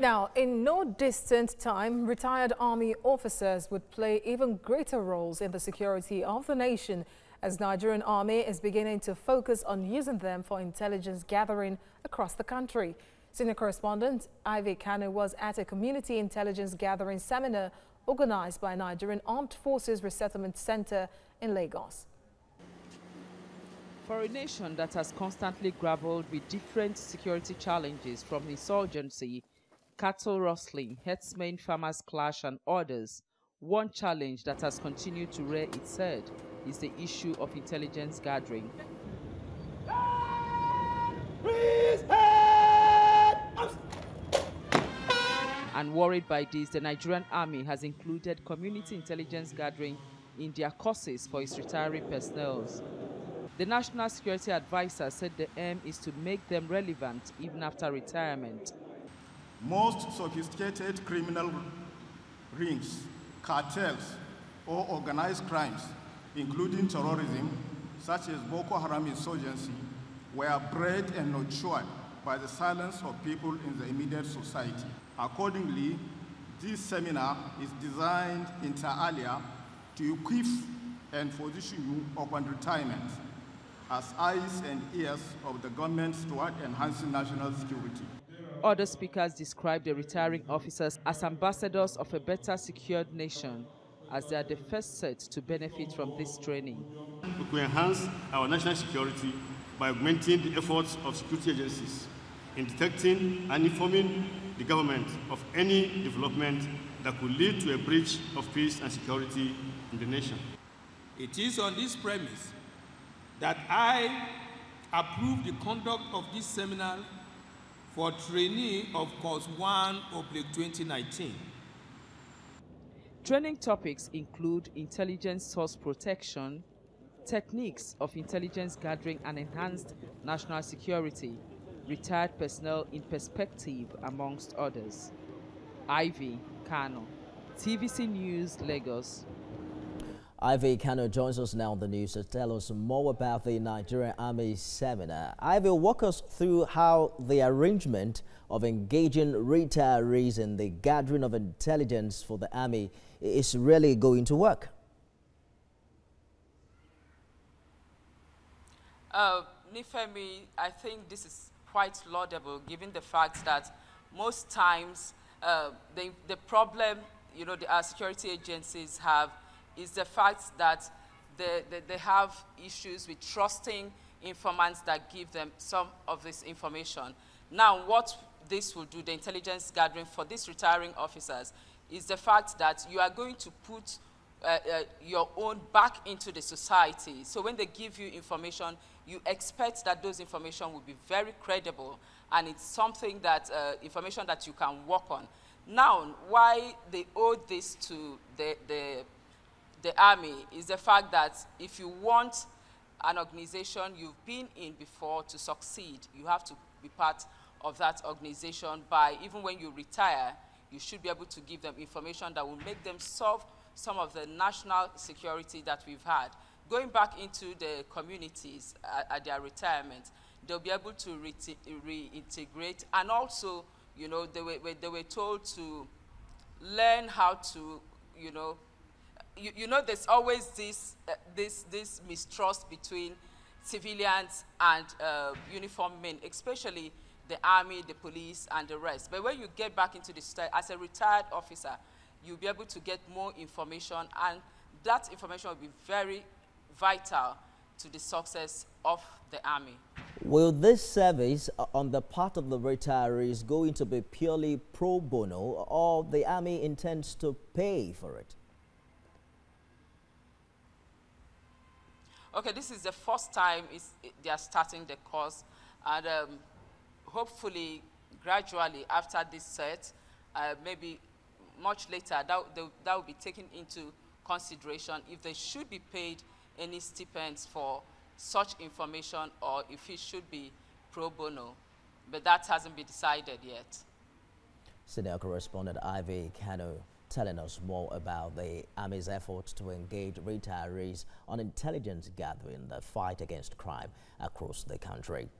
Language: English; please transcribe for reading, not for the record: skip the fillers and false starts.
Now, in no distant time, retired army officers would play even greater roles in the security of the nation, as Nigerian Army is beginning to focus on using them for intelligence gathering across the country. Senior correspondent Ivy Kanu was at a community intelligence gathering seminar organized by Nigerian Armed Forces Resettlement Center in Lagos. For a nation that has constantly grappled with different security challenges from insurgency, cattle rustling, herdsmen farmers clash and others, one challenge that has continued to rear its head is the issue of intelligence gathering. And worried by this, the Nigerian Army has included community intelligence gathering in their courses for its retiring personnel. The National Security Advisor said the aim is to make them relevant even after retirement. Most sophisticated criminal rings, cartels, or organized crimes, including terrorism, such as Boko Haram insurgency, were bred and nurtured by the silence of people in the immediate society. Accordingly, this seminar is designed inter alia to equip and position you upon retirement as eyes and ears of the government toward enhancing national security. Other speakers described the retiring officers as ambassadors of a better secured nation, as they are the first set to benefit from this training. We could enhance our national security by augmenting the efforts of security agencies in detecting and informing the government of any development that could lead to a breach of peace and security in the nation. It is on this premise that I approve the conduct of this seminar for trainee of course 1/2019. Training topics include intelligence source protection, techniques of intelligence gathering and enhanced national security, retired personnel in perspective, amongst others. Ivy Kanu, TVC News, Lagos. Ivy Kanu joins us now on the news to tell us more about the Nigerian Army seminar. Ivy, walk us through how the arrangement of engaging retirees in the gathering of intelligence for the Army is really going to work. Nifemi, I think this is quite laudable given the fact that most times the problem, our security agencies have is the fact that they have issues with trusting informants that give them some of this information. Now, what this will do, the intelligence gathering for these retiring officers, is the fact that you are going to put your own back into the society. So when they give you information, you expect that those information will be very credible, and it's something that, information that you can work on. Now, why they owe this to the Army is the fact that if you want an organization you've been in before to succeed, you have to be part of that organization. By even when you retire, you should be able to give them information that will make them solve some of the national security that we've had. Going back into the communities at their retirement, they'll be able to reintegrate, and also, they were told to learn how to, there's always this mistrust between civilians and uniformed men, especially the Army, the police, and the rest. But when you get back into the society as a retired officer, you'll be able to get more information, and that information will be very vital to the success of the Army. Will this service on the part of the retirees going to be purely pro bono, or the Army intends to pay for it? Okay, this is the first time they are starting the course, and hopefully, gradually after this set, maybe much later, that will be taken into consideration if they should be paid any stipends for such information, or if it should be pro bono. But that hasn't been decided yet. Senior correspondent Ivy Kanu telling us more about the Army's efforts to engage retirees on intelligence gathering, the fight against crime across the country.